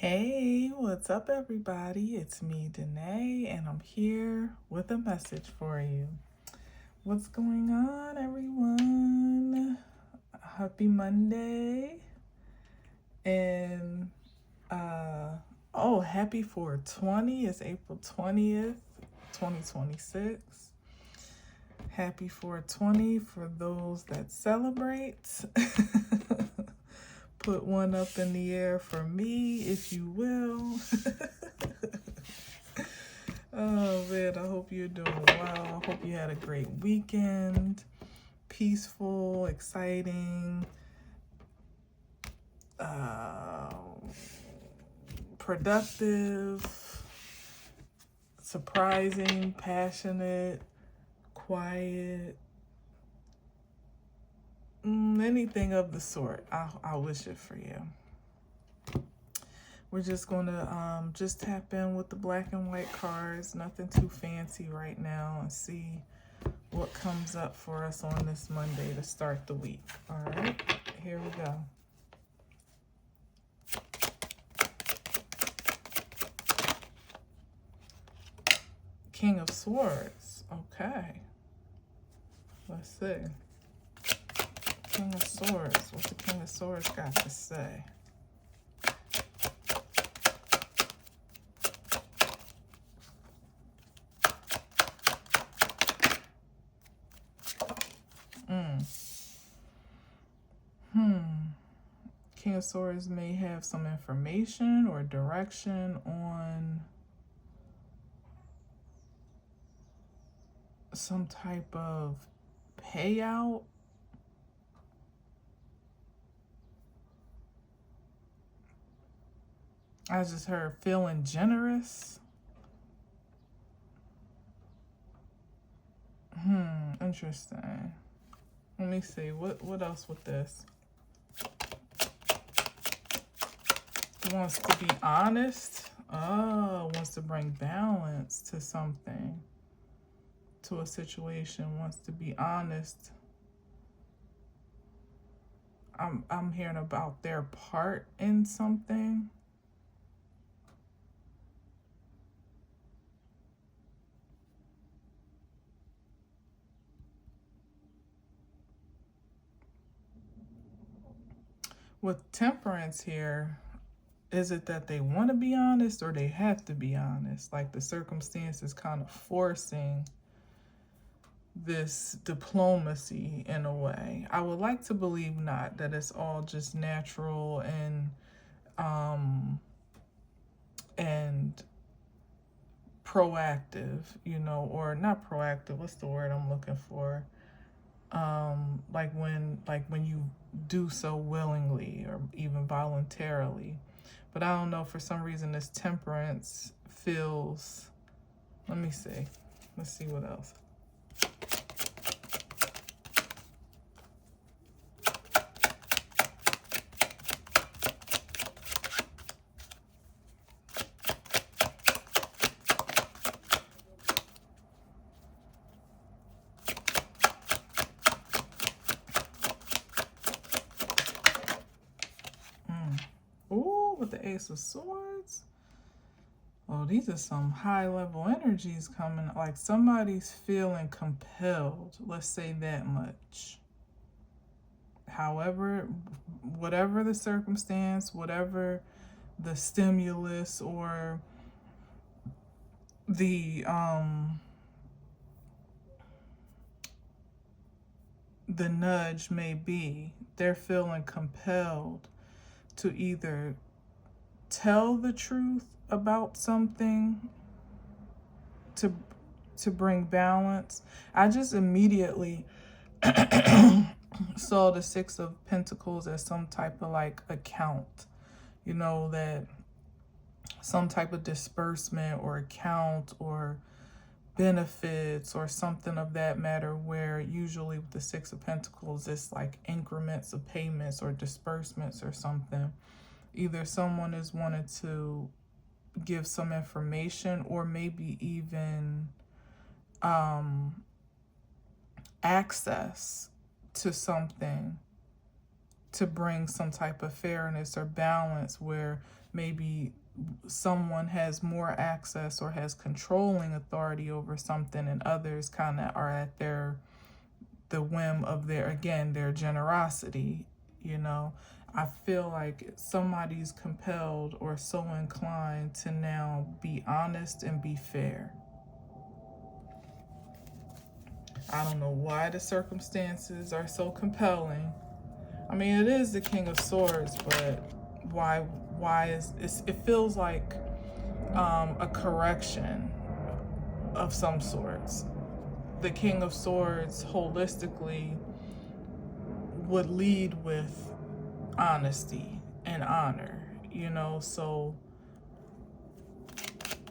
Hey, what's up, everybody? It's me, Danae, and I'm here with a message for you. What's going on, everyone? Happy Monday. And, happy 420. It's April 20th, 2026. Happy 420 for those that celebrate. Put one up in the air for me, if you will. Oh man, I hope you're doing well. I hope you had a great weekend. Peaceful, exciting, productive, surprising, passionate, quiet, anything of the sort. I wish it for you. We're just going to just tap in with the black and white cards, nothing too fancy right now, and see what comes up for us on this Monday to start the week. All right, here we go. King of Swords. Okay. Let's see. King of Swords. What the King of Swords got to say? King of Swords may have some information or direction on some type of payout. I just heard feeling generous. Interesting. Let me see. What else with this? Wants to be honest. Oh, wants to bring balance to something, to a situation. Wants to be honest. I'm hearing about their part in something. With Temperance here, is it that they want to be honest or they have to be honest? Like the circumstances kind of forcing this diplomacy in a way. I would like to believe not, that it's all just natural and proactive, or not proactive. What's the word I'm looking for? Like when you do so willingly or even voluntarily. But I don't know, for some reason this Temperance feels, let me see. Let's see what else. Ooh, with the Ace of Swords. Oh, these are some high level energies coming. Like somebody's feeling compelled. Let's say that much. However, whatever the circumstance, whatever the stimulus or the nudge may be, they're feeling compelled to either tell the truth about something to bring balance. I just immediately saw the Six of Pentacles as some type of like account, that some type of disbursement or account or benefits or something of that matter, where usually with the Six of Pentacles it's like increments of payments or disbursements or something. Either someone is wanted to give some information or maybe even access to something to bring some type of fairness or balance, where maybe someone has more access or has controlling authority over something, and others kind of are at the whim of their generosity. I feel like somebody's compelled or so inclined to now be honest and be fair. I don't know why the circumstances are so compelling. I mean, it is the King of Swords, but why it feels like a correction of some sorts. The King of Swords holistically would lead with honesty and honor, so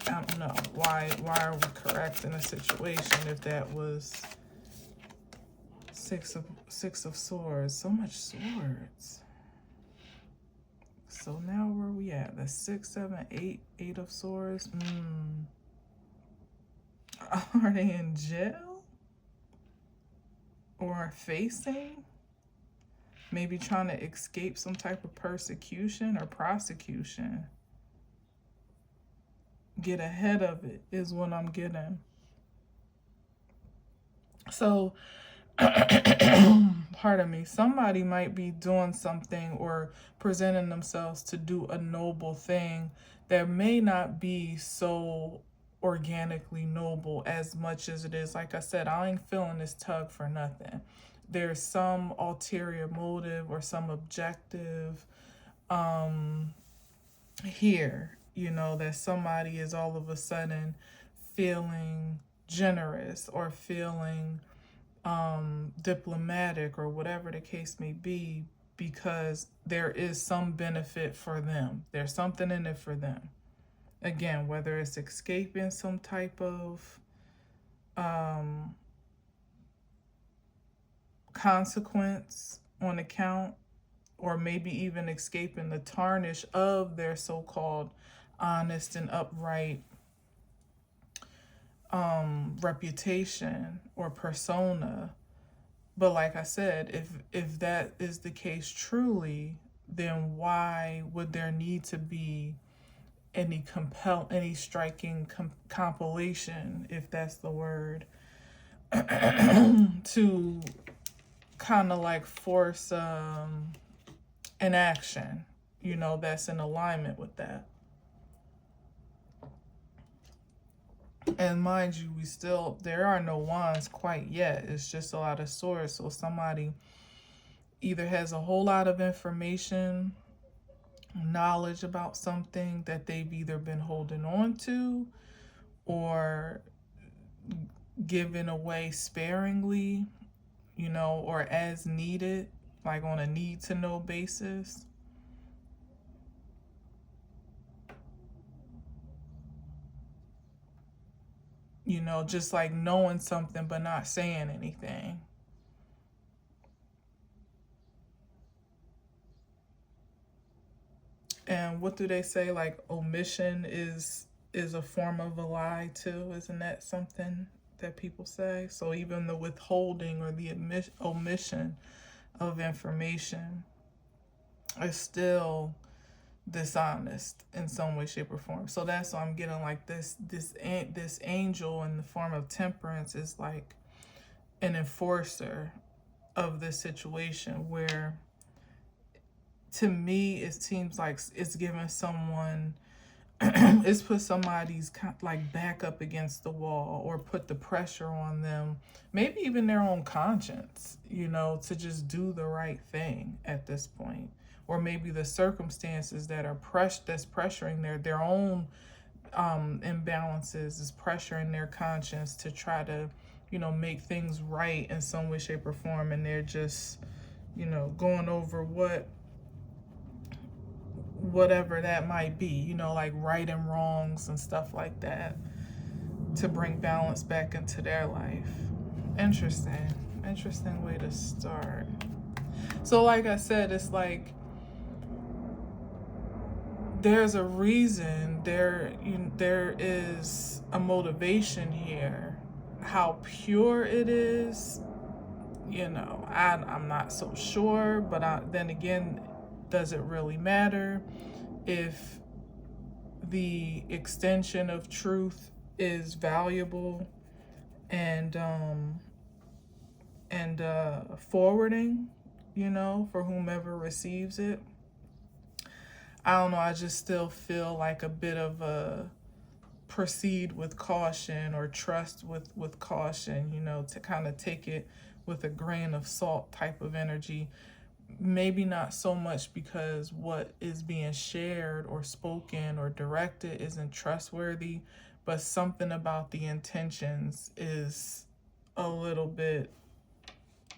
I don't know why are we correcting a situation if that was six of swords. So much swords. So now where are we at? The 6, 7, 8 of swords. Are they in jail or facing? Maybe trying to escape some type of persecution or prosecution. Get ahead of it is what I'm getting. So, pardon me, somebody might be doing something or presenting themselves to do a noble thing that may not be so organically noble as much as it is. Like I said, I ain't feeling this tug for nothing. There's some ulterior motive or some objective here, that somebody is all of a sudden feeling generous or feeling diplomatic or whatever the case may be, because there is some benefit for them. There's something in it for them. Again, whether it's escaping some type of consequence on account, or maybe even escaping the tarnish of their so-called honest and upright reputation or persona. But like I said, if that is the case truly, then why would there need to be any striking compilation, if that's the word, to kind of like force an action, that's in alignment with that. And mind you, there are no wands quite yet. It's just a lot of swords. So somebody either has a whole lot of information, knowledge about something that they've either been holding on to or given away sparingly, or as needed, like on a need to know basis. Just like knowing something but not saying anything. And what do they say? Like omission is a form of a lie too. Isn't that something that people say? So even the withholding or the omission of information is still dishonest in some way, shape, or form. So that's why I'm getting like this angel in the form of temperance is like an enforcer of this situation, where to me it seems like it's giving someone it's put somebody's like back up against the wall, or put the pressure on them, maybe even their own conscience, to just do the right thing at this point. Or maybe the circumstances that are that's pressuring their own imbalances is pressuring their conscience to try to, make things right in some way, shape, or form. And they're just, going over whatever that might be, like right and wrongs and stuff like that, to bring balance back into their life. Interesting way to start. So like I said, it's like there's a reason, there is a motivation here. How pure it is, you know, I'm not so sure, but then again, does it really matter if the extension of truth is valuable and forwarding, you know, for whomever receives it? I don't know. I just still feel like a bit of a proceed with caution, or trust with caution, you know, to kind of take it with a grain of salt type of energy. Maybe not so much because what is being shared or spoken or directed isn't trustworthy, but something about the intentions is a little bit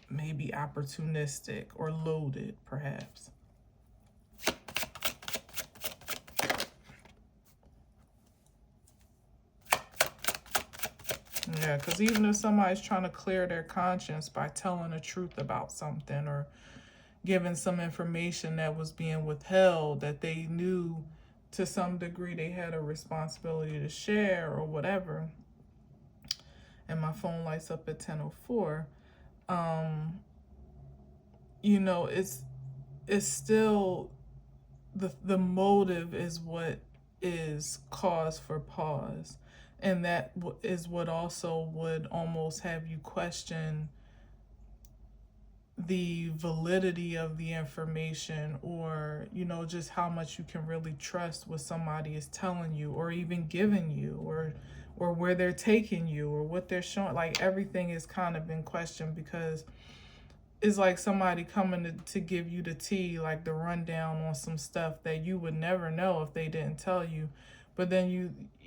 maybe opportunistic or loaded, perhaps. Yeah, because even if somebody's trying to clear their conscience by telling the truth about something, or giving some information that was being withheld that they knew to some degree they had a responsibility to share or whatever, and my phone lights up at 10:04, you know, it's still the motive is what is cause for pause, and that is what also would almost have you question the validity of the information, or, you know, just how much you can really trust what somebody is telling you or even giving you, or where they're taking you or what they're showing. Like, everything is kind of in question, because it's like somebody coming to give you the tea, like the rundown on some stuff that you would never know if they didn't tell you. But then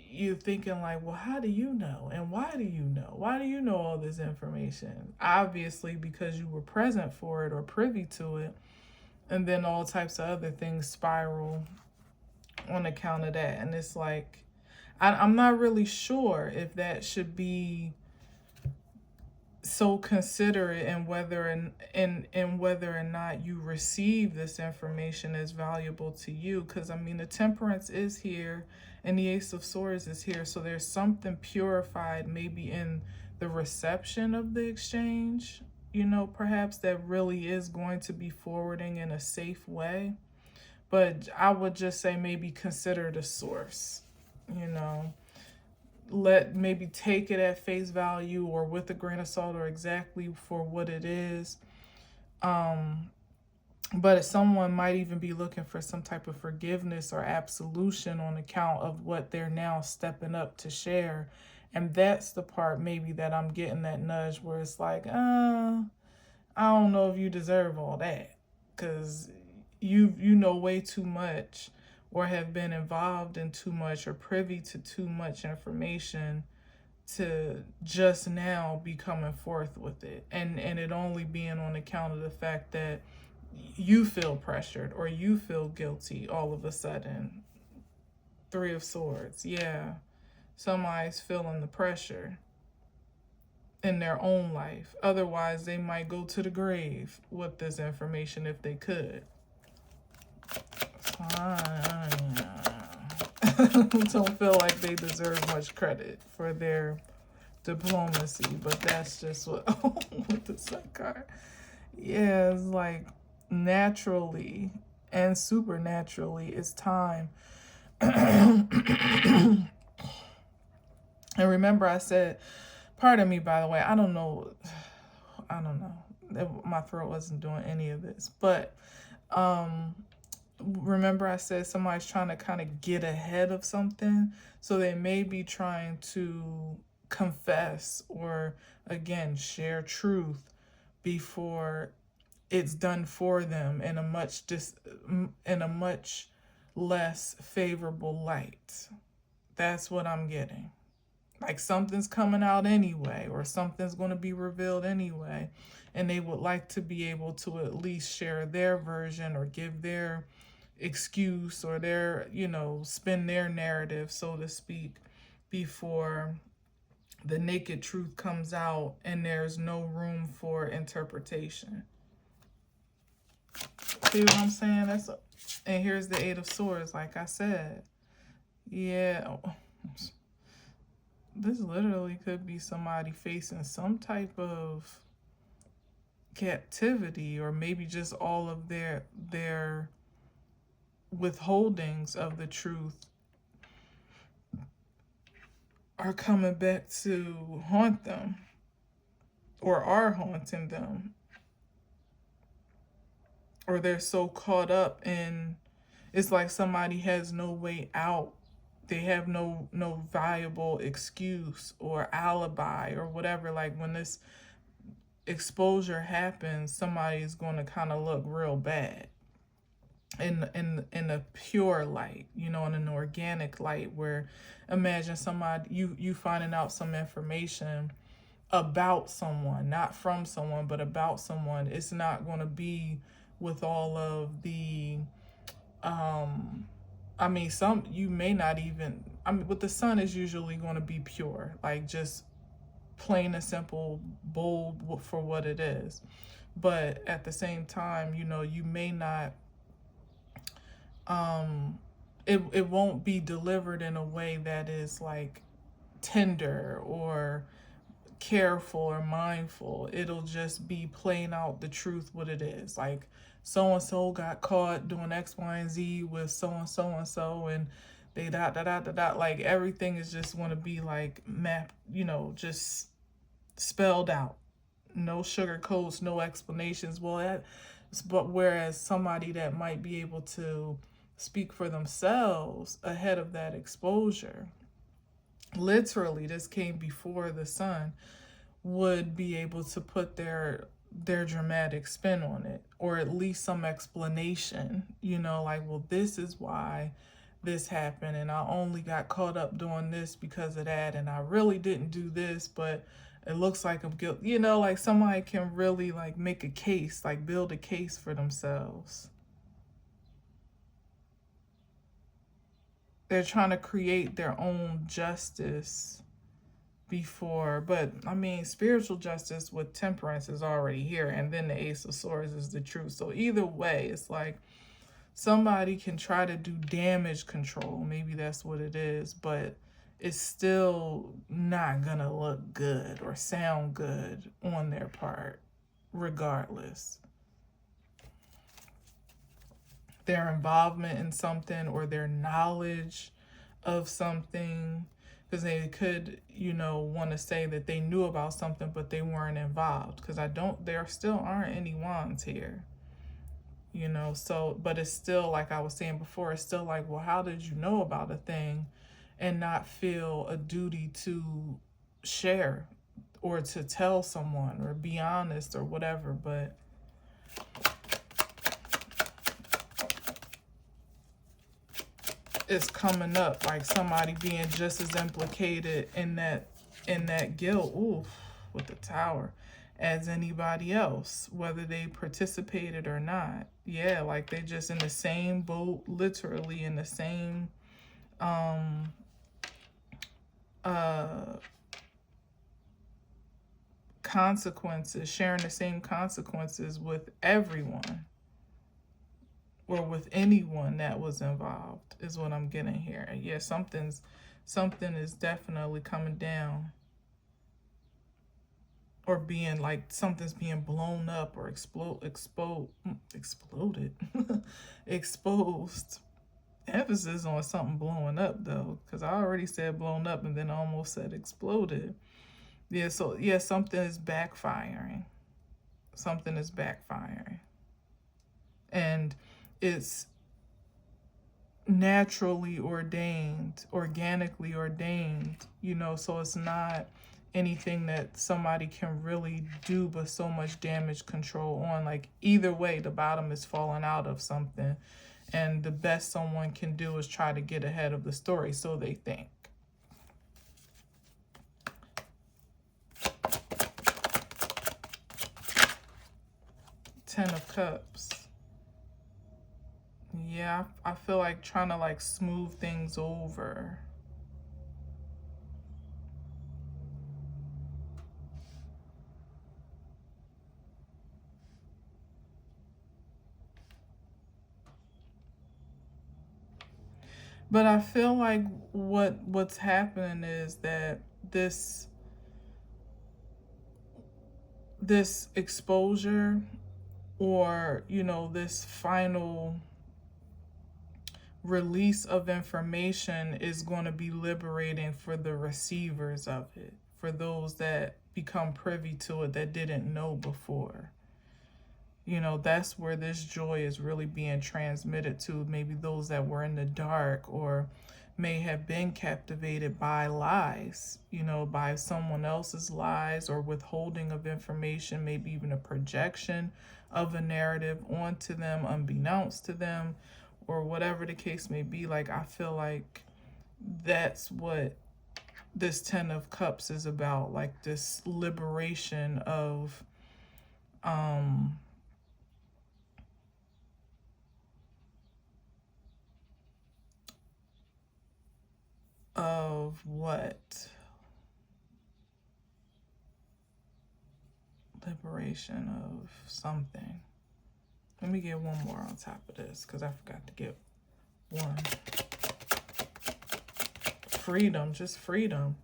you're thinking like, well, how do you know? And why do you know? Why do you know all this information? Obviously, because you were present for it or privy to it. And then all types of other things spiral on account of that. And it's like, I'm not really sure if that should be so considerate in whether or not you receive this information as valuable to you. Because I mean, the temperance is here and the ace of swords is here, so there's something purified maybe in the reception of the exchange, you know, perhaps, that really is going to be forwarding in a safe way. But I would just say maybe consider the source, you know, maybe take it at face value or with a grain of salt, or exactly for what it is. But if someone might even be looking for some type of forgiveness or absolution on account of what they're now stepping up to share. And that's the part maybe that I'm getting that nudge where it's like, I don't know if you deserve all that, because you know way too much, or have been involved in too much, or privy to too much information to just now be coming forth with it, and it only being on account of the fact that you feel pressured or you feel guilty all of a sudden. Three of Swords, yeah. Somebody's feeling the pressure in their own life. Otherwise, they might go to the grave with this information if they could. Don't feel like they deserve much credit for their diplomacy, but that's just what with the Sun card. Yeah, it's like naturally and supernaturally it's time. And remember, I said, pardon me, by the way, I don't know. My throat wasn't doing any of this, but remember I said somebody's trying to kind of get ahead of something, so they may be trying to confess or, again, share truth before it's done for them in a much less favorable light. That's what I'm getting. Like, something's coming out anyway, or something's going to be revealed anyway, and they would like to be able to at least share their version or give their excuse or their, you know, spin their narrative, so to speak, before the naked truth comes out and there's no room for interpretation. See what I'm saying? And here's the Eight of Swords, like I said. Yeah. This literally could be somebody facing some type of captivity, or maybe just all of their withholdings of the truth are coming back to haunt them, or are haunting them, or they're so caught up in, it's like somebody has no way out. They have no viable excuse or alibi or whatever. Like when this exposure happens, somebody is going to kind of look real bad in a pure light, you know, in an organic light, where imagine somebody, you finding out some information about someone, not from someone, but about someone. It's not going to be with all of the I mean, some, you may not even, I mean, with the sun is usually going to be pure, like just plain and simple, bold for what it is. But at the same time, you know, you may not, it won't be delivered in a way that is like tender or careful or mindful. It'll just be plain out the truth, what it is. Like, so and so got caught doing X, Y, and Z with so and so and so, and they dot. Like everything is just going to be like mapped, you know, just spelled out. No sugar coats, no explanations. Well, but whereas somebody that might be able to speak for themselves ahead of that exposure, literally, this came before the sun, would be able to put their dramatic spin on it, or at least some explanation, you know, like, well, this is why this happened, and I only got caught up doing this because of that, and I really didn't do this, but it looks like I'm guilty, you know, like somebody can really like make a case, like build a case for themselves. They're trying to create their own justice before, but I mean, spiritual justice with temperance is already here, and then the Ace of Swords is the truth. So either way, it's like somebody can try to do damage control, maybe that's what it is, but it's still not gonna look good or sound good on their part, regardless. Their involvement in something, or their knowledge of something, because they could, you know, want to say that they knew about something but they weren't involved, because there still aren't any wands here, you know. So, but it's still, like I was saying before, it's still like, well, how did you know about a thing and not feel a duty to share or to tell someone or be honest or whatever? But it's coming up like somebody being just as implicated in that guilt, ooh, with the Tower, as anybody else, whether they participated or not. Yeah, like they just in the same boat, literally in the same consequences, sharing the same consequences with everyone, or with anyone that was involved, is what I'm getting here. And yeah, something is definitely coming down, or being like something's being blown up or exploded, exposed. Emphasis on something blowing up though, because I already said blown up and then almost said exploded. Yeah, so yeah, something is backfiring. Something is backfiring. And it's naturally ordained, organically ordained, you know, so it's not anything that somebody can really do but so much damage control on. Like either way, the bottom is falling out of something, and the best someone can do is try to get ahead of the story, so they think. Ten of Cups. Yeah, I feel like trying to like smooth things over. But I feel like what's happening is that this exposure, or, you know, this final release of information is going to be liberating for the receivers of it, for those that become privy to it that didn't know before. You know, that's where this joy is really being transmitted to. Maybe those that were in the dark, or may have been captivated by lies, you know, by someone else's lies or withholding of information, maybe even a projection of a narrative onto them unbeknownst to them, or whatever the case may be. Like, I feel like that's what this 10 of Cups is about, like this liberation of what? Liberation of something. Let me get one more on top of this, because I forgot to get one. Freedom, just freedom.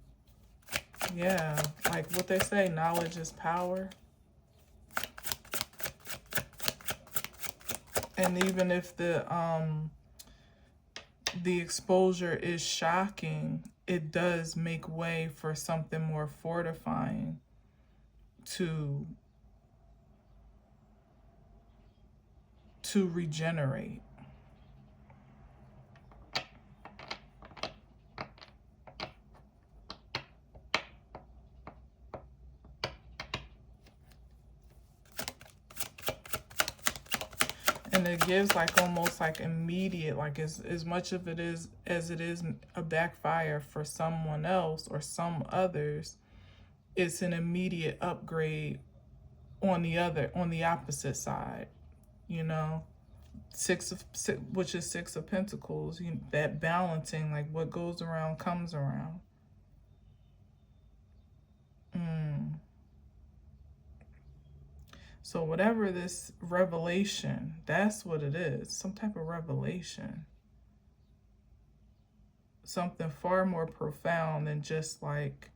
Yeah, like what they say, knowledge is power. And even if the exposure is shocking, it does make way for something more fortifying to regenerate. And it gives like almost like immediate, like as much of it is as it is a backfire for someone else or some others, it's an immediate upgrade on the opposite side, you know. Which is Six of Pentacles, that balancing, like what goes around comes around. So whatever this revelation, that's what it is. Some type of revelation. Something far more profound than just like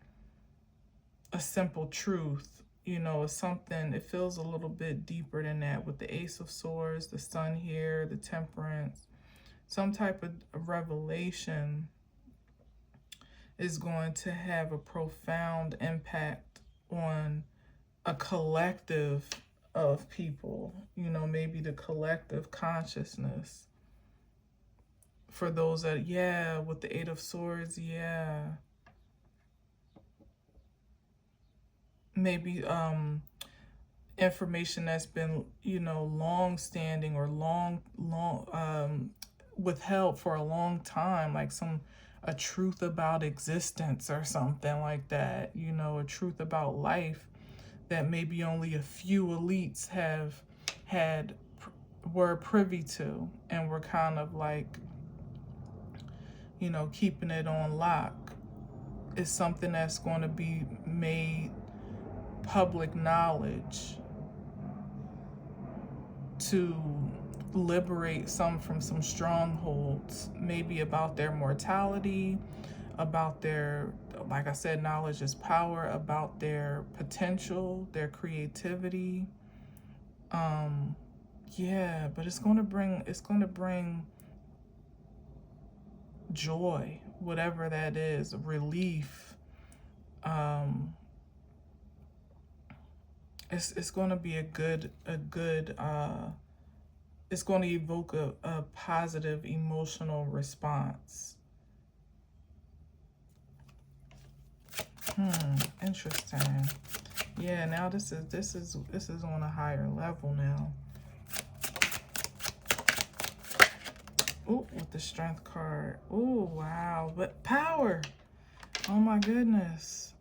a simple truth. You know, it's something, it feels a little bit deeper than that, with the Ace of Swords, the Sun here, the Temperance. Some type of revelation is going to have a profound impact on a collective of people, you know, maybe the collective consciousness. For those that, yeah, with the Eight of Swords, yeah. Maybe information that's been, you know, long-standing or long withheld for a long time, like a truth about existence or something like that, you know, a truth about life that maybe only a few elites were privy to, and were kind of like, you know, keeping it on lock. Is something that's going to be made public knowledge to liberate some from some strongholds, maybe about their mortality, about their, like I said, knowledge is power, about their potential, their creativity. Yeah, but it's going to bring joy, whatever that is, relief. It's going to be a good it's going to evoke a positive emotional response. Interesting. Yeah, now this is on a higher level now. Ooh, with the Strength card. Ooh, wow. But power. Oh my goodness.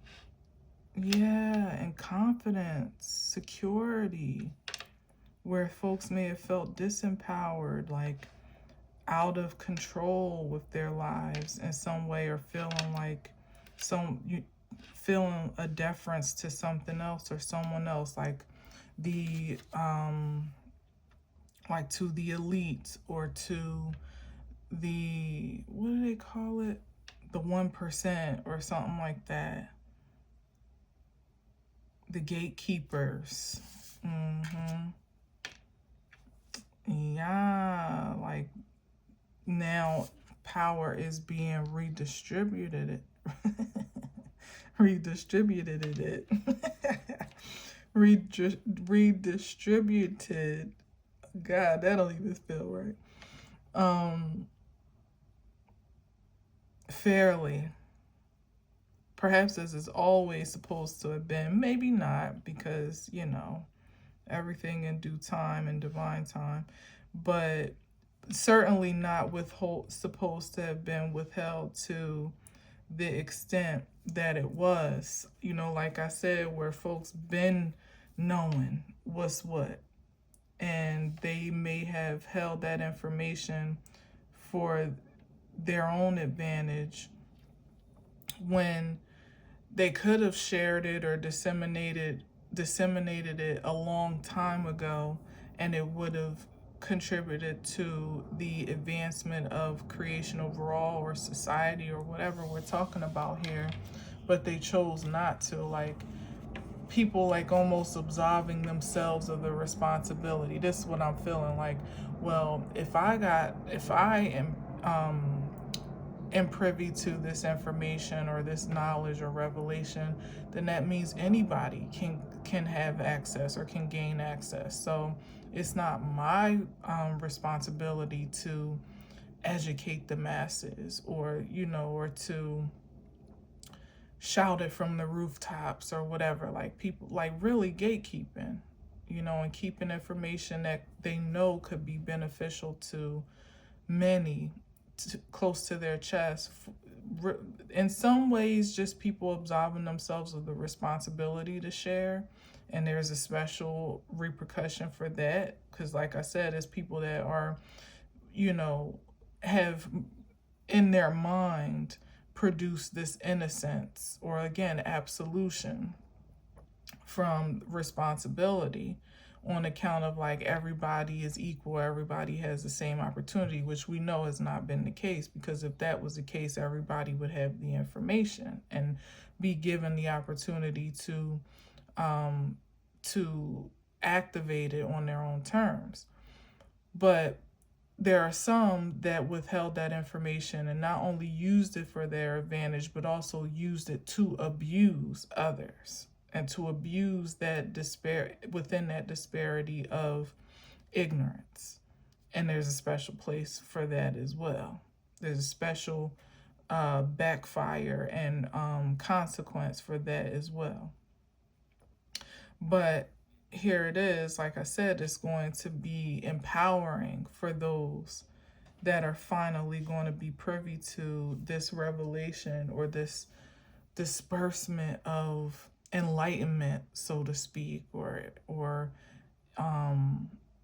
Yeah, and confidence, security. Where folks may have felt disempowered, like out of control with their lives in some way, or feeling like feeling a deference to something else or someone else, like the like to the elite, or to the, what do they call it, the 1% or something like that. The gatekeepers. Yeah, like now power is being redistributed. Redistributed it. Redistributed. God, that don't even feel right. Fairly. Perhaps this is always supposed to have been. Maybe not, because, you know, everything in due time and divine time. But certainly not supposed to have been withheld to the extent that it was. You know, like I said, where folks been knowing what's what. And they may have held that information for their own advantage when they could have shared it or disseminated it a long time ago, and it would have contributed to the advancement of creation overall, or society, or whatever we're talking about here. But they chose not to. Like, people like almost absolving themselves of the responsibility. This is what I'm feeling like. Well, if I am privy to this information or this knowledge or revelation, then that means anybody can have access or can gain access. So it's not my responsibility to educate the masses, or, you know, or to shout it from the rooftops or whatever. Like, people like really gatekeeping, you know, and keeping information that they know could be beneficial to many close to their chest. In some ways, just people absolving themselves of the responsibility to share, and there's a special repercussion for that, because like I said, it's people that are, you know, have in their mind produce this innocence, or again, absolution from responsibility, on account of like everybody is equal, everybody has the same opportunity, which we know has not been the case, because if that was the case, everybody would have the information and be given the opportunity to activate it on their own terms. But there are some that withheld that information and not only used it for their advantage, but also used it to abuse others, and to abuse that within that disparity of ignorance. And there's a special place for that as well. There's a special backfire and consequence for that as well. But here it is, like I said, it's going to be empowering for those that are finally going to be privy to this revelation, or this disbursement of enlightenment, so to speak, or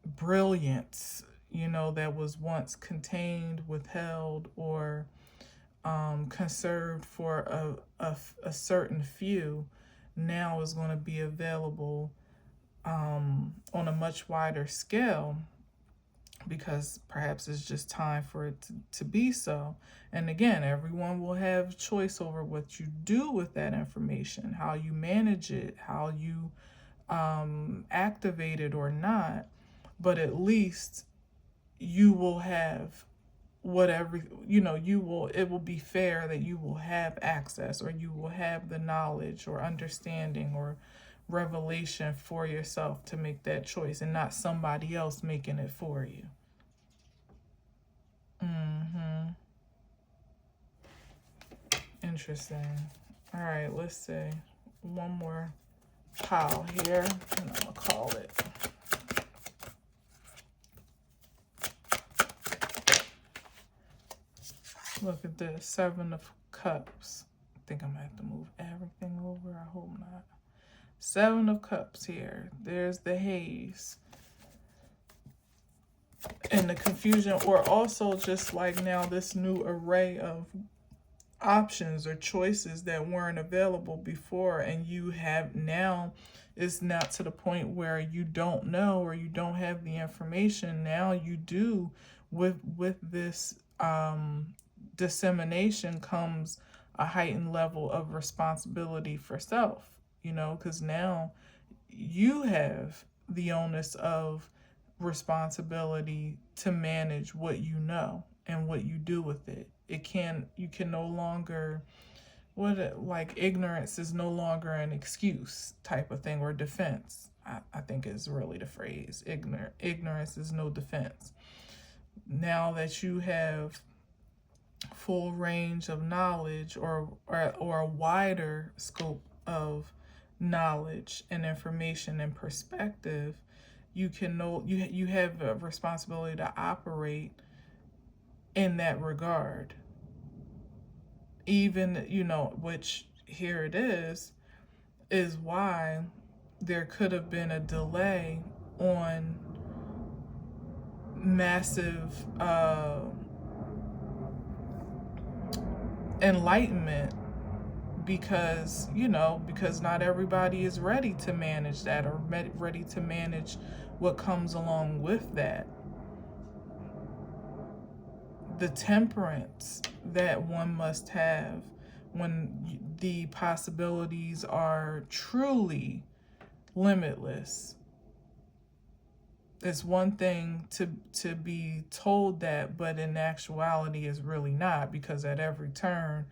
brilliance, you know, that was once contained, withheld, or conserved for a certain few, now is going to be available on a much wider scale, because perhaps it's just time for it to be so. And again, everyone will have choice over what you do with that information, how you manage it, how you activate it or not. But at least you will have whatever, you know, it will be fair that you will have access, or you will have the knowledge or understanding or revelation for yourself to make that choice, and not somebody else making it for you. Interesting. All right, let's see. One more pile here, and I'm gonna call it. Look at this, 7 of Cups. I think I'm gonna have to move everything over. I hope not. 7 of Cups here. There's the haze and the confusion, or also just like now this new array of options or choices that weren't available before, and you have now. It's not to the point where you don't know or you don't have the information. Now you do. With this dissemination comes a heightened level of responsibility for self. you know, because now you have the onus of responsibility to manage what you know and what you do with it. You can no longer, like ignorance is no longer an excuse type of thing, or defense. I think is really the phrase. Ignorance is no defense. Now that you have full range of knowledge, or a wider scope of knowledge and information and perspective, you have a responsibility to operate in that regard. Even, which here it is why there could have been a delay on massive enlightenment, because not everybody is ready to manage that, or ready to manage what comes along with that. The temperance that one must have when the possibilities are truly limitless. It's one thing to be told that, but in actuality is really not, because at every turn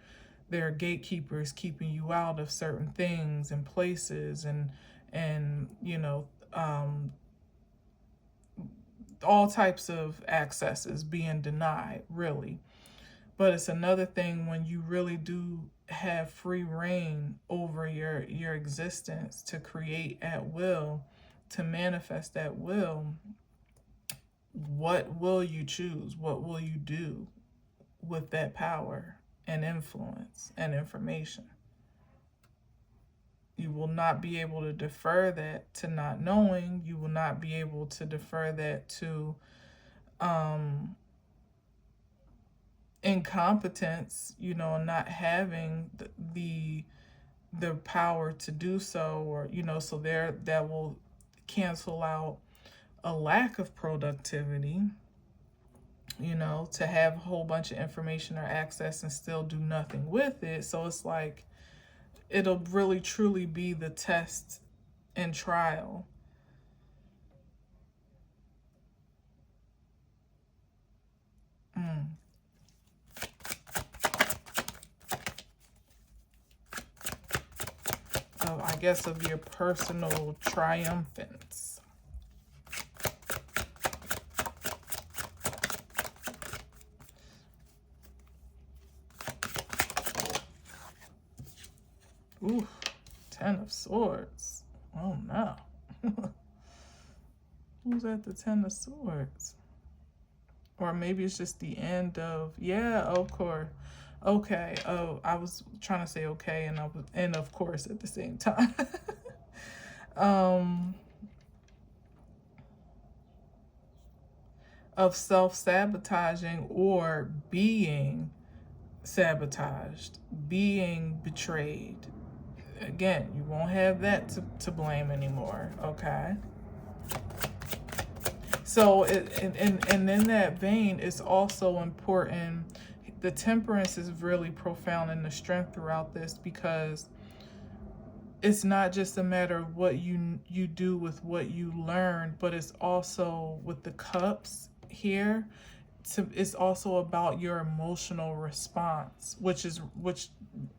there are gatekeepers keeping you out of certain things and places, and all types of accesses being denied, really. But it's another thing when you really do have free reign over your existence, to create at will, to manifest at will. What will you choose? What will you do with that power and influence and information? You will not be able to defer that to not knowing. You will not be able to defer that to incompetence, not having the power to do so, or so that will cancel out a lack of productivity, to have a whole bunch of information or access and still do nothing with it. So it's like, it'll really truly be the test and trial. I guess of your personal triumphance. Ooh, 10 of Swords. Oh no. Who's at the 10 of Swords? Or maybe it's just the end of, yeah, of course. Okay. Oh, I was trying to say okay, and of course at the same time. Of self-sabotaging, or being sabotaged, being betrayed. Again, you won't have that to blame anymore, okay? So, and in that vein, it's also important. The temperance is really profound in the strength throughout this, because it's not just a matter of what you do with what you learn, but it's also with the cups here. It's also about your emotional response, which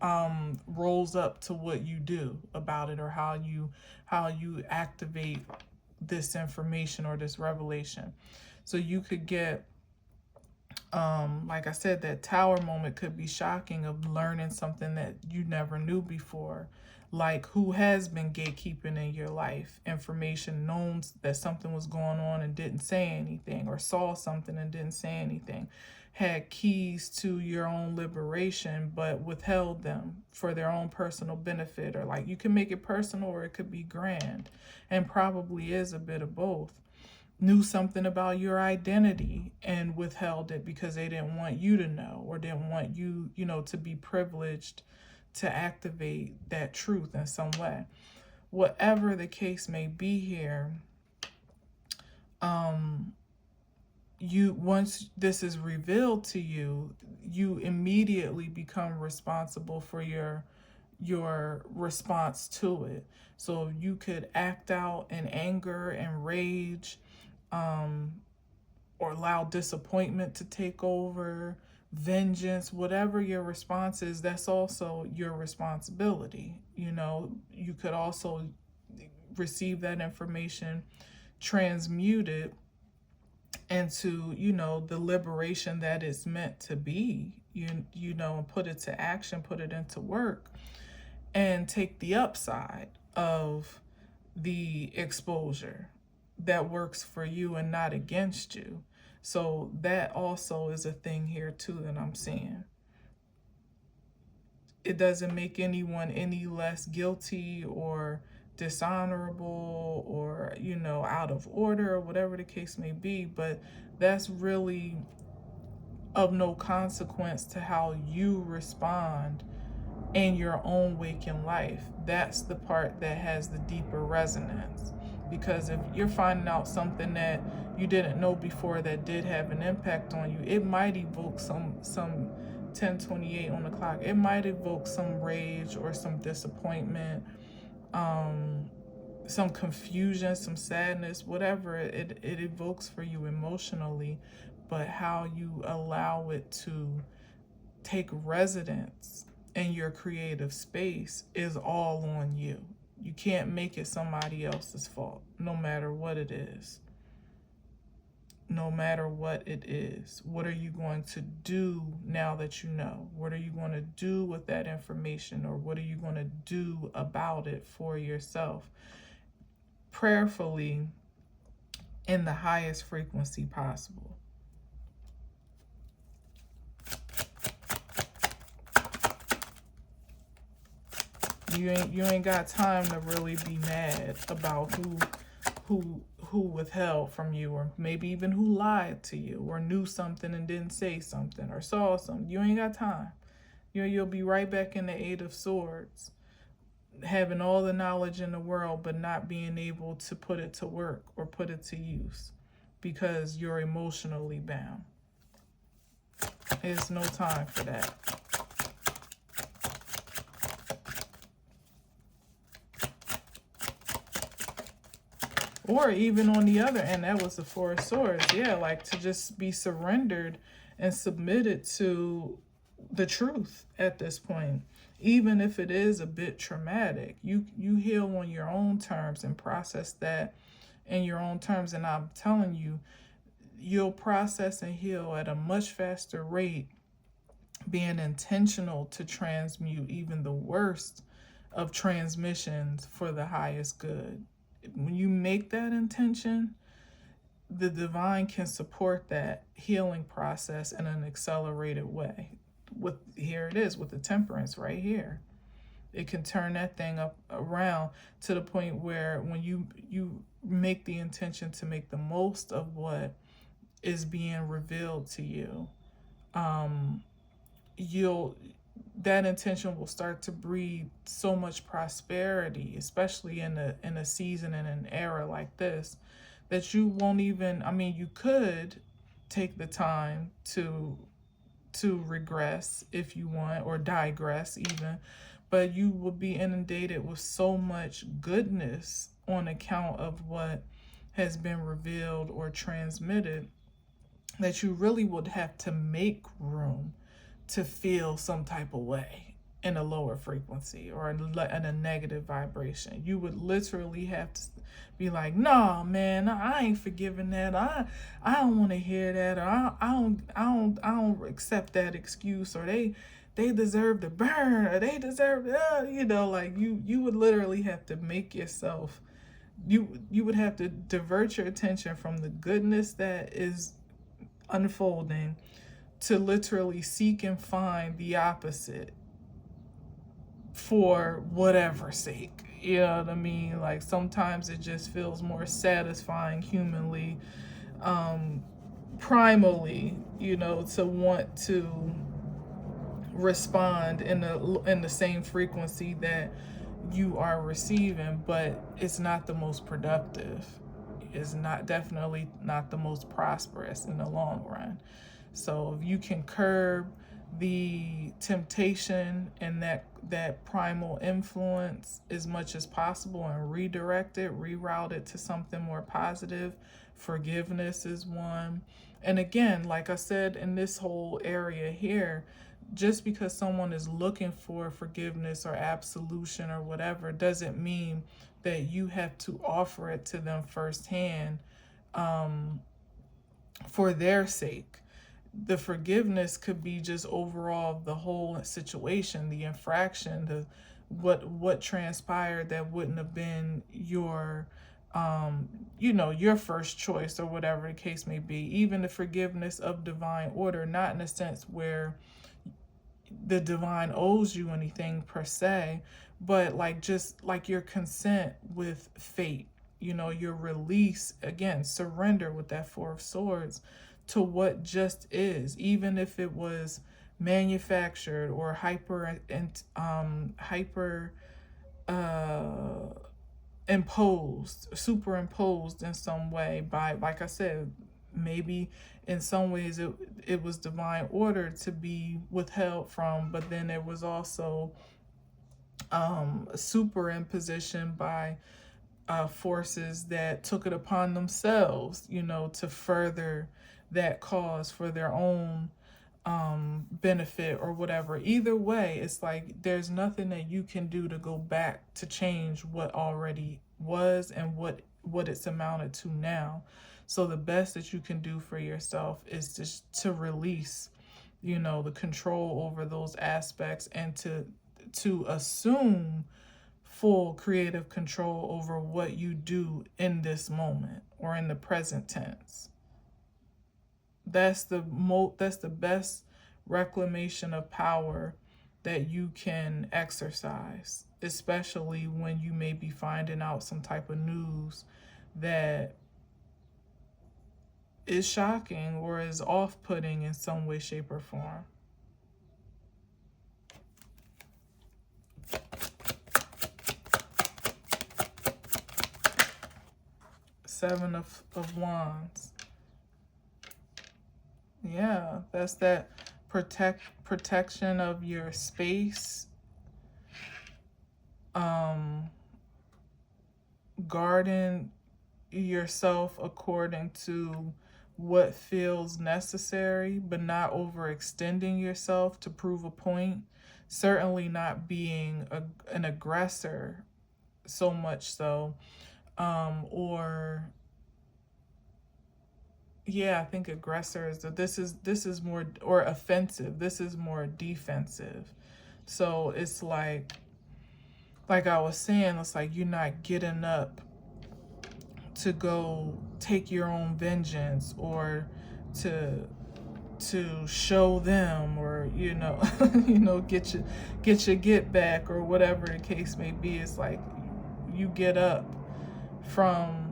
rolls up to what you do about it, or how you activate this information or this revelation. So you could get, like I said, that tower moment could be shocking, of learning something that you never knew before. Like, who has been gatekeeping in your life? Information, known that something was going on and didn't say anything, or saw something and didn't say anything. Had keys to your own liberation, but withheld them for their own personal benefit. Or, like, you can make it personal, or it could be grand, and probably is a bit of both. Knew something about your identity and withheld it because they didn't want you to know, or didn't want you, to be privileged to activate that truth in some way. Whatever the case may be here, once this is revealed to you, you immediately become responsible for your your response to it. So you could act out in anger and rage, or allow disappointment to take over, vengeance, whatever your response is, that's also your responsibility. You could also receive that information, transmute it into, the liberation that it's meant to be, and put it to action, put it into work, and take the upside of the exposure that works for you and not against you. So that also is a thing here too that I'm seeing. It doesn't make anyone any less guilty or dishonorable or, out of order or whatever the case may be, but that's really of no consequence to how you respond in your own waking life. That's the part that has the deeper resonance. Because if you're finding out something that you didn't know before that did have an impact on you, it might evoke some 10:28 on the clock. It might evoke some rage or some disappointment, some confusion, some sadness, whatever it evokes for you emotionally. But how you allow it to take residence in your creative space is all on you. You can't make it somebody else's fault, no matter what it is. No matter what it is. What are you going to do now that you know? What are you going to do with that information, or what are you going to do about it for yourself? Prayerfully, in the highest frequency possible. You ain't got time to really be mad about who withheld from you, or maybe even who lied to you, or knew something and didn't say something, or saw something. You ain't got time. You'll be right back in the Eight of Swords, having all the knowledge in the world, but not being able to put it to work or put it to use because you're emotionally bound. There's no time for that. Or even on the other end, that was the Four of Swords. Yeah, like to just be surrendered and submitted to the truth at this point. Even if it is a bit traumatic, you heal on your own terms and process that in your own terms. And I'm telling you, you'll process and heal at a much faster rate, being intentional to transmute even the worst of transmissions for the highest good. When you make that intention, the divine can support that healing process in an accelerated way. Here it is with the Temperance right here. It can turn that thing up around to the point where when you make the intention to make the most of what is being revealed to you, that intention will start to breed so much prosperity, especially in a season and an era like this, that you won't even, you could take the time to regress if you want, or digress even, but you will be inundated with so much goodness on account of what has been revealed or transmitted that you really would have to make room to feel some type of way in a lower frequency or in a negative vibration. You would literally have to be like, "No, man, I ain't forgiving that. I don't want to hear that, or I don't accept that excuse, or they deserve to burn, or they deserve, like you would literally have to make yourself. You would have to divert your attention from the goodness that is unfolding to literally seek and find the opposite for whatever sake. You know what I mean? Like sometimes it just feels more satisfying humanly, primally, to want to respond in the same frequency that you are receiving, but it's not the most productive. It's definitely not the most prosperous in the long run. So if you can curb the temptation and that primal influence as much as possible and redirect it, reroute it to something more positive. Forgiveness is one. And again, like I said, in this whole area here, just because someone is looking for forgiveness or absolution or whatever doesn't mean that you have to offer it to them firsthand for their sake. The forgiveness could be just overall the whole situation, the infraction, the what transpired that wouldn't have been your your first choice or whatever the case may be. Even the forgiveness of divine order, not in a sense where the divine owes you anything per se, but like just like your consent with fate, your release, again, surrender with that Four of Swords to what just is, even if it was manufactured or hyper imposed, superimposed in some way by, like I said, maybe in some ways it was divine order to be withheld from, but then there was also superimposition by forces that took it upon themselves, to further that cause for their own benefit or whatever. Either way, it's like there's nothing that you can do to go back to change what already was and what it's amounted to now. So the best that you can do for yourself is just to release, the control over those aspects, and to assume full creative control over what you do in this moment or in the present tense. That's the best reclamation of power that you can exercise, especially when you may be finding out some type of news that is shocking or is off-putting in some way, shape, or form. Seven of Wands. Yeah, that's that protection of your space, guarding yourself according to what feels necessary, but not overextending yourself to prove a point. Certainly not being an aggressor so much so, or yeah, I think aggressor is this is more, or offensive. This is more defensive. So it's like I was saying, it's like you're not getting up to go take your own vengeance or to show them, or get your get back or whatever the case may be. It's like you get up from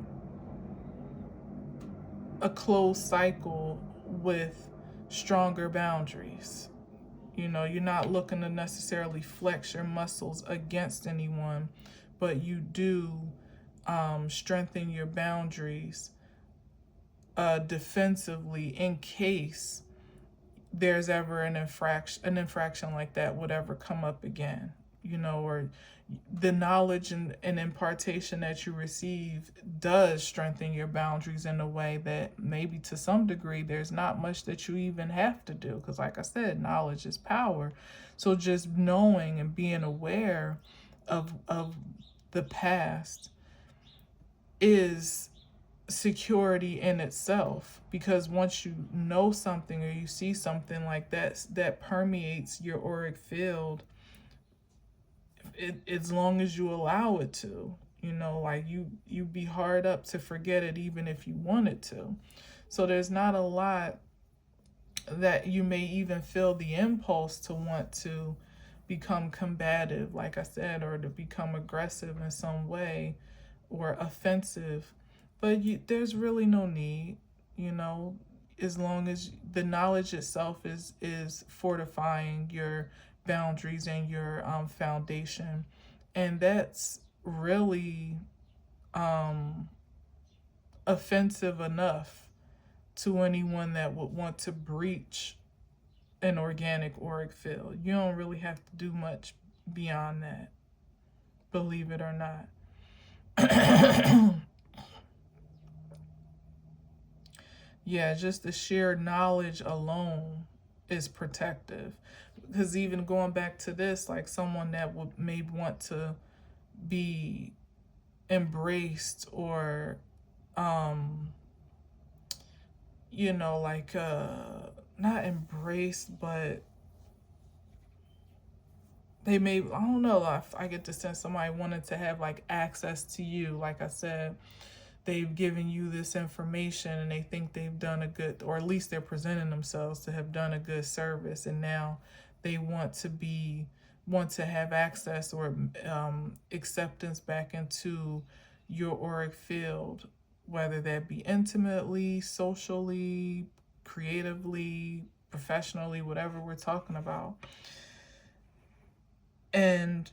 a closed cycle with stronger boundaries. You're not looking to necessarily flex your muscles against anyone, but you do strengthen your boundaries defensively in case there's ever an infraction like that would ever come up again, or the knowledge and impartation that you receive does strengthen your boundaries in a way that maybe to some degree there's not much that you even have to do, because like I said, knowledge is power. So just knowing and being aware of the past is security in itself, because once you know something or you see something like that permeates your auric field, as long as you allow it to, like you'd be hard up to forget it even if you wanted to. So there's not a lot that you may even feel the impulse to want to become combative, like I said, or to become aggressive in some way or offensive. But there's really no need, as long as the knowledge itself is fortifying your boundaries and your foundation. And that's really offensive enough to anyone that would want to breach an organic auric field. You don't really have to do much beyond that, believe it or not. Yeah, just the sheer knowledge alone is protective. Because even going back to this, like someone that would maybe want to be embraced or you know, like not embraced, but they may, I don't know, I get the sense somebody wanted to have like access to you. Like I said, they've given you this information and they think they've done a good, or at least they're presenting themselves to have done a good service, and now they want to have access or acceptance back into your auric field, whether that be intimately, socially, creatively, professionally, whatever we're talking about. And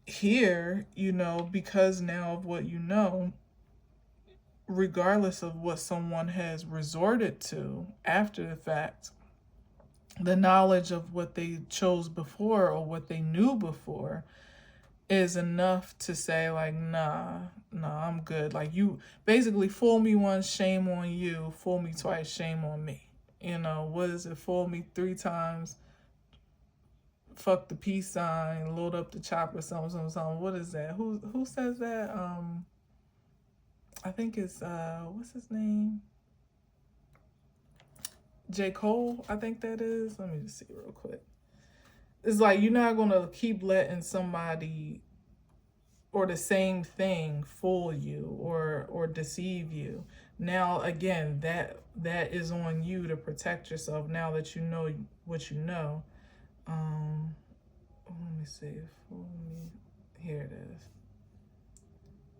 here, you know, because now of what you know, regardless of what someone has resorted to after the fact, the knowledge of what they chose before or what they knew before is enough to say like, nah, I'm good. Like, you basically fool me once, shame on you. Fool me twice, shame on me. You know, what is it? Fool me 3 times, fuck the peace sign, load up the chopper, something. What is that? Who says that? I think it's what's his name? J. Cole, I think that is. Let me just see real quick. It's like, you're not gonna keep letting somebody or the same thing fool you or deceive you. Now again, that is on you to protect yourself now that you know what you know. Let me see. Fool me. Here it is.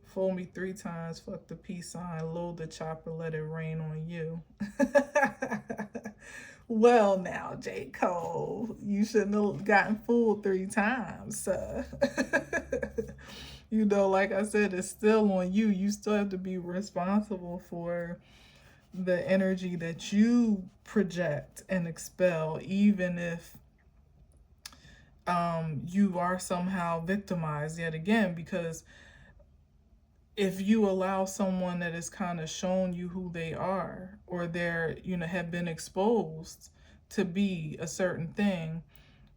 Fool me 3 times, fuck the peace sign, load the chopper, let it rain on you. Well, now, J. Cole, you shouldn't have gotten fooled 3 times. You know, like I said, it's still on you. You still have to be responsible for the energy that you project and expel, even if you are somehow victimized yet again, because if you allow someone that has kind of shown you who they are, or they're, you know, have been exposed to be a certain thing,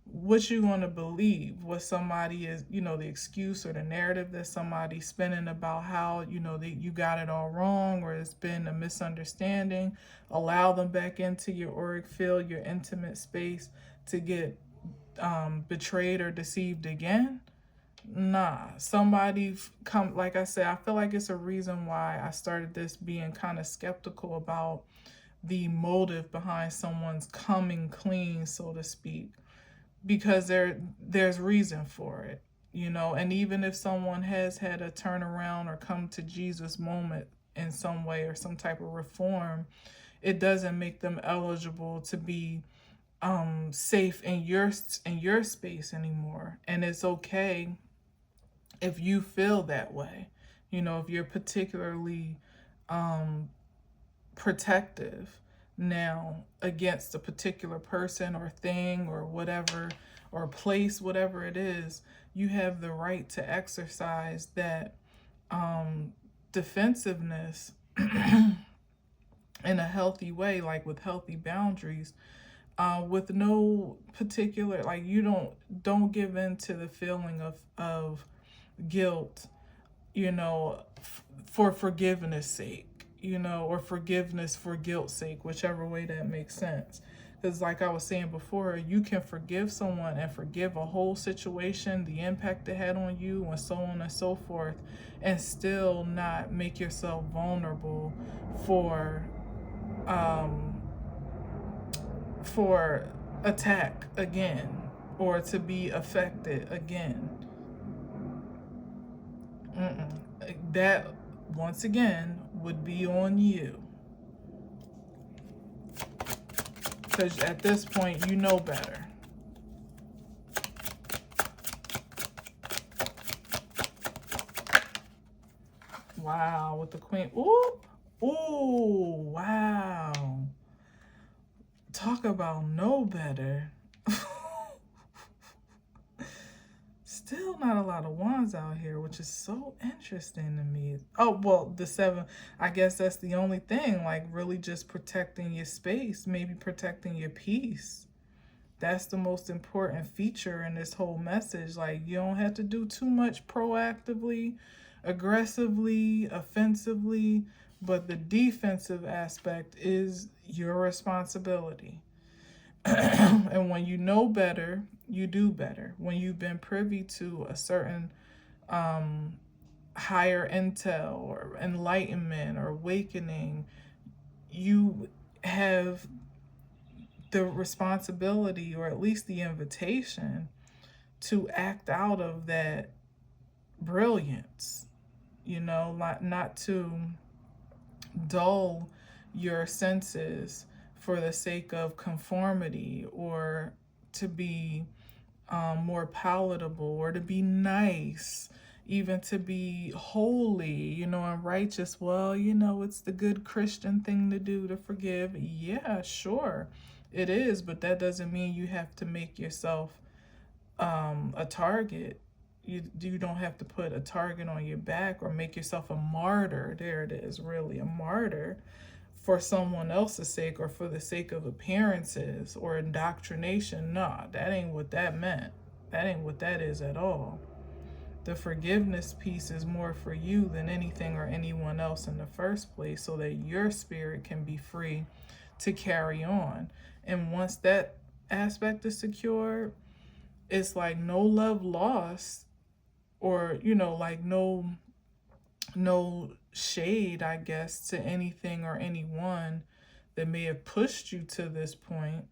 what you going to believe? What somebody is, you know, the excuse or the narrative that somebody's spinning about how, you know, you got it all wrong, or it's been a misunderstanding. Allow them back into your auric field, your intimate space, to get betrayed or deceived again. Nah, somebody come, like I said, I feel like it's a reason why I started this being kind of skeptical about the motive behind someone's coming clean, so to speak, because there's reason for it, you know. And even if someone has had a turnaround or come to Jesus moment in some way or some type of reform, it doesn't make them eligible to be safe in your space anymore. And it's okay if you feel that way, you know, if you're particularly protective now against a particular person or thing or whatever, or place, whatever it is, you have the right to exercise that defensiveness in a healthy way, like with healthy boundaries, with no particular, like, you don't give in to the feeling of guilt, you know, for forgiveness sake, you know, or forgiveness for guilt's sake, whichever way that makes sense. Because like I was saying before, you can forgive someone and forgive a whole situation, the impact it had on you, and so on and so forth, and still not make yourself vulnerable for attack again, or to be affected again. That, once again, would be on you. Because at this point, you know better. Wow, with the queen. Ooh, ooh, wow. Talk about know better. Still not a lot of wands out here, which is so interesting to me. Oh, well, the 7, I guess that's the only thing, like really just protecting your space, maybe protecting your peace. That's the most important feature in this whole message. Like, you don't have to do too much proactively, aggressively, offensively, but the defensive aspect is your responsibility. And when you know better, you do better. When you've been privy to a certain higher intel or enlightenment or awakening, you have the responsibility, or at least the invitation, to act out of that brilliance, not to dull your senses for the sake of conformity, or to be more palatable, or to be nice, even to be holy, and righteous. Well, it's the good Christian thing to do, to forgive. Yeah, sure, it is, but that doesn't mean you have to make yourself a target. You don't have to put a target on your back or make yourself a martyr. There it is, really, a martyr for someone else's sake, or for the sake of appearances or indoctrination. Nah, that ain't what that meant. That ain't what that is at all. The forgiveness piece is more for you than anything or anyone else in the first place, so that your spirit can be free to carry on. And once that aspect is secured, it's like no love lost, or like no shade, I guess, to anything or anyone that may have pushed you to this point,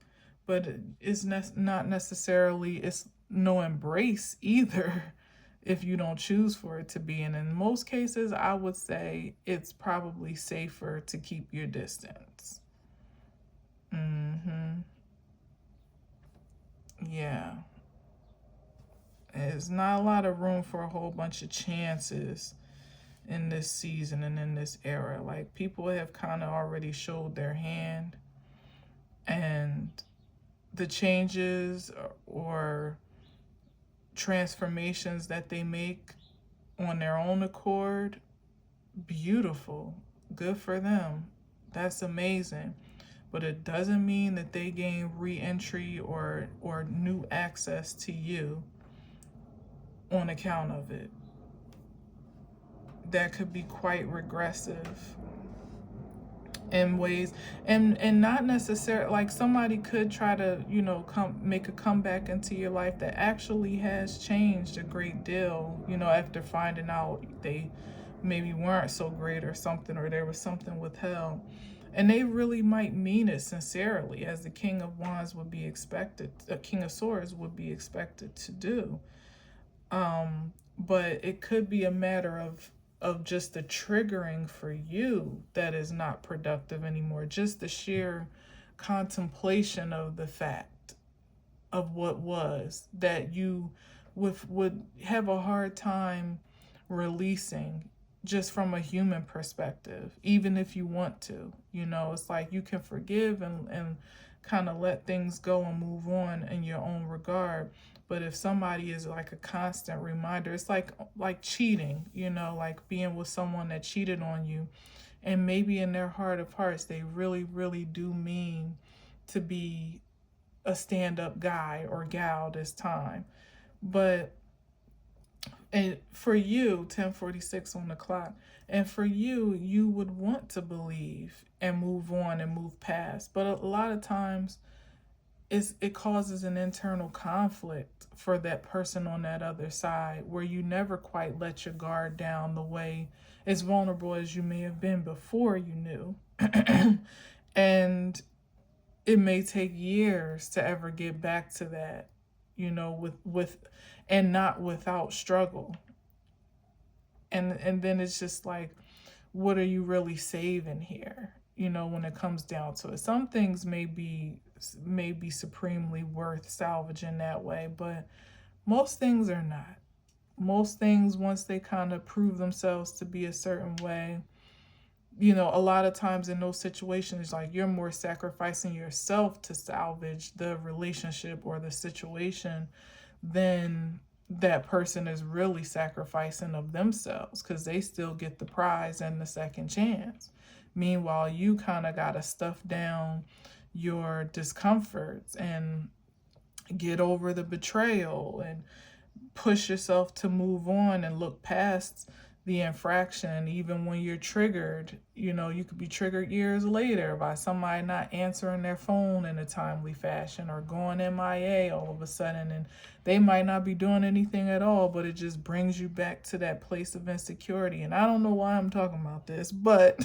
but it's not necessarily, it's no embrace either if you don't choose for it to be. And in most cases, I would say it's probably safer to keep your distance. Yeah. There's not a lot of room for a whole bunch of chances in this season and in this era. Like, people have kind of already showed their hand, and the changes or transformations that they make on their own accord, beautiful, good for them. That's amazing. But it doesn't mean that they gain re-entry or new access to you on account of it. That could be quite regressive in ways, and not necessarily, like, somebody could try to make a comeback into your life that actually has changed a great deal, after finding out they maybe weren't so great or something, or there was something withheld, and they really might mean it sincerely, as the King of Wands would be expected, the King of Swords would be expected to do. But it could be a matter of just the triggering for you that is not productive anymore. Just the sheer contemplation of the fact of what was, that you would have a hard time releasing, just from a human perspective, even if you want to. It's like you can forgive and kind of let things go and move on in your own regard. But if somebody is like a constant reminder, it's like cheating, like being with someone that cheated on you, and maybe in their heart of hearts they really, really do mean to be a stand-up guy or gal this time. But and for you, 10:46 on the clock, and for you, you would want to believe and move on and move past. But a lot of times it causes an internal conflict for that person on that other side, where you never quite let your guard down the way, as vulnerable as you may have been before you knew. And it may take years to ever get back to that, with and not without struggle. And then it's just like, what are you really saving here? When it comes down to it, some things may be supremely worth salvaging that way, but most things are not. Most things, once they kind of prove themselves to be a certain way, you know, a lot of times in those situations, like you're more sacrificing yourself to salvage the relationship or the situation than that person is really sacrificing of themselves, because they still get the prize and the second chance. Meanwhile, you kind of got to stuff down your discomforts and get over the betrayal and push yourself to move on and look past the infraction. Even when you're triggered, you know, you could be triggered years later by somebody not answering their phone in a timely fashion or going MIA all of a sudden, and they might not be doing anything at all, but it just brings you back to that place of insecurity. And I don't know why I'm talking about this, but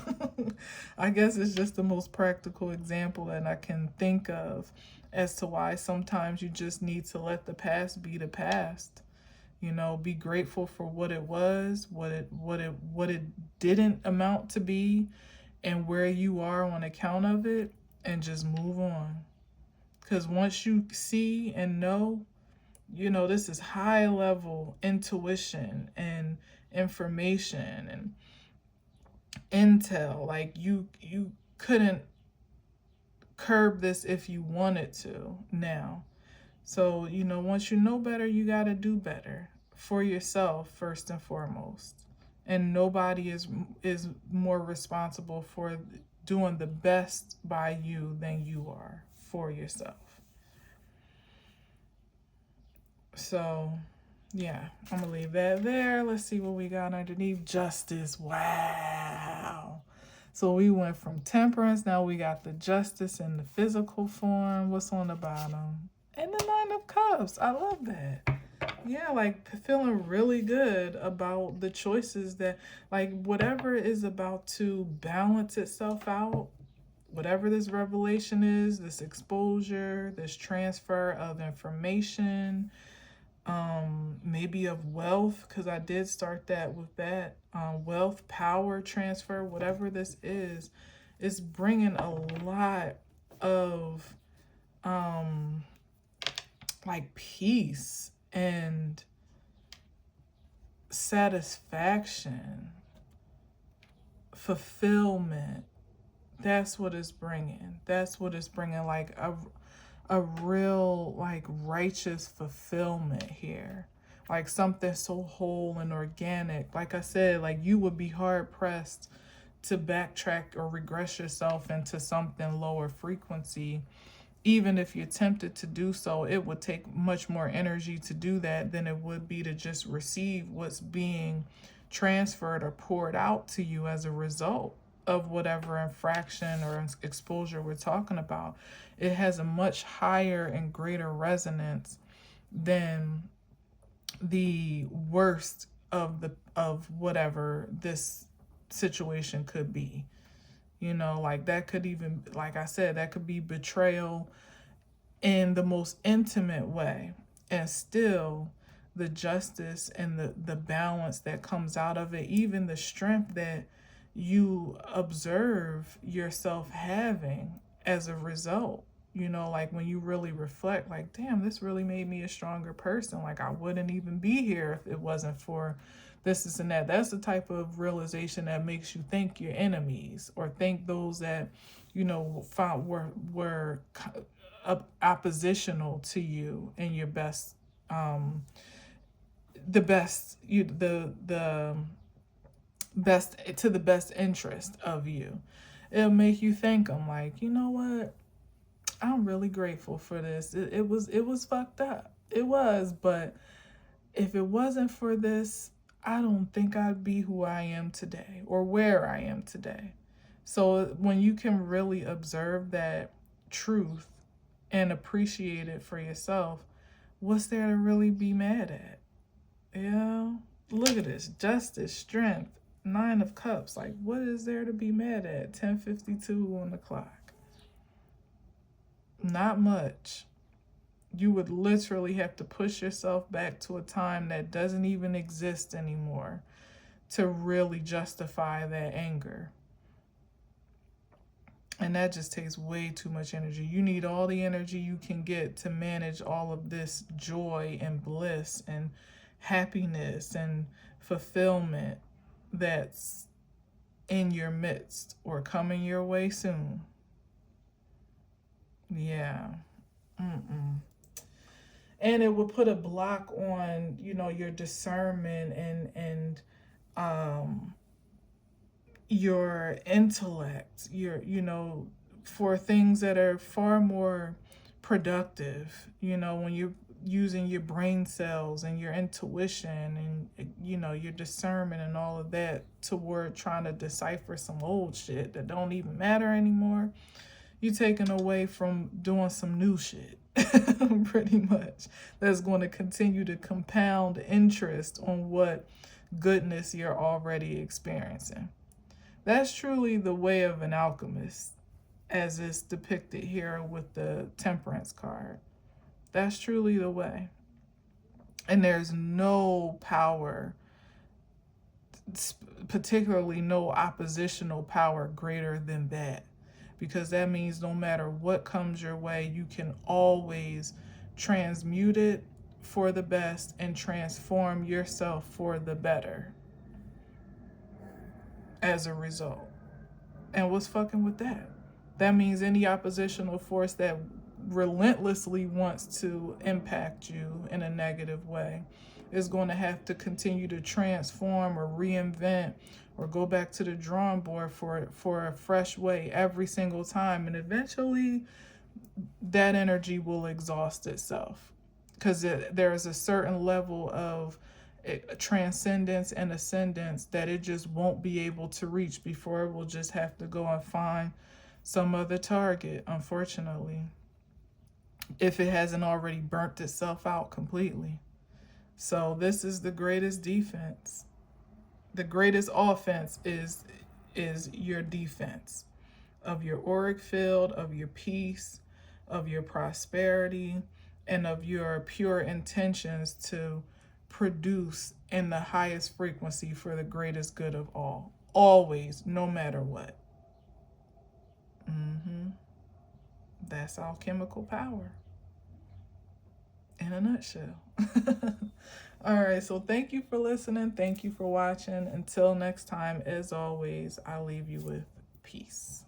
I guess it's just the most practical example that I can think of as to why sometimes you just need to let the past be the past. You know, be grateful for what it was, what it didn't amount to be, and where you are on account of it, and just move on. Because once you see and know, you know, this is high level intuition and information and intel. Like you couldn't curb this if you wanted to now. So, you know, once you know better, you got to do better for yourself first and foremost. And nobody is more responsible for doing the best by you than you are for yourself. So, yeah, I'm going to leave that there. Let's see what we got underneath. Justice. Wow. So we went from temperance. Now we got the justice in the physical form. What's on the bottom? And the Nine of Cups. I love that. Yeah, like feeling really good about the choices that, like, whatever is about to balance itself out, whatever this revelation is, this exposure, this transfer of information, maybe of wealth, because I did start that with that, wealth, power transfer, whatever this is bringing a lot of like peace and satisfaction, fulfillment. That's what it's bringing. That's what it's bringing, like a real like righteous fulfillment here. Like something so whole and organic. Like I said, like you would be hard pressed to backtrack or regress yourself into something lower frequency. Even if you're tempted to do so, it would take much more energy to do that than it would be to just receive what's being transferred or poured out to you as a result of whatever infraction or exposure we're talking about. It has a much higher and greater resonance than the worst of whatever this situation could be. You know, like that could even, like I said, that could be betrayal in the most intimate way. And still, the justice and the balance that comes out of it, even the strength that you observe yourself having as a result. You know, like when you really reflect, like, damn, this really made me a stronger person. Like, I wouldn't even be here if it wasn't for this and that. That's the type of realization that makes you think your enemies or think those that, you know, found were oppositional to you in your best, the best, the best to the best interest of you. It'll make you think, I'm like, you know what? I'm really grateful for this. It was fucked up. It was, but if it wasn't for this, I don't think I'd be who I am today or where I am today. So when you can really observe that truth and appreciate it for yourself, what's there to really be mad at? Yeah, look at this. Justice, strength, Nine of Cups. Like, what is there to be mad at? 10:52 on the clock. Not much. You would literally have to push yourself back to a time that doesn't even exist anymore to really justify that anger. And that just takes way too much energy. You need all the energy you can get to manage all of this joy and bliss and happiness and fulfillment that's in your midst or coming your way soon. Yeah. And it would put a block on, you know, your discernment and um your intellect, your, you know, for things that are far more productive, you know, when you're using your brain cells and your intuition and, you know, your discernment and all of that toward trying to decipher some old shit that don't even matter anymore. You taken away from doing some new shit. Pretty much, that's going to continue to compound interest on what goodness you're already experiencing. That's truly the way of an alchemist, as is depicted here with the Temperance card. That's truly the way. And there's no power, particularly no oppositional power, greater than that. Because that means no matter what comes your way, you can always transmute it for the best and transform yourself for the better as a result. And what's fucking with that? That means any oppositional force that relentlessly wants to impact you in a negative way is going to have to continue to transform or reinvent or go back to the drawing board for a fresh way every single time. And eventually that energy will exhaust itself, because there is a certain level of transcendence and ascendance that it just won't be able to reach before it will just have to go and find some other target, unfortunately, if it hasn't already burnt itself out completely. So this is the greatest defense. The greatest offense is your defense of your auric field, of your peace, of your prosperity, and of your pure intentions to produce in the highest frequency for the greatest good of all. Always, no matter what. That's alchemical power in a nutshell. All right, so thank you for listening. Thank you for watching. Until next time, as always, I leave you with peace.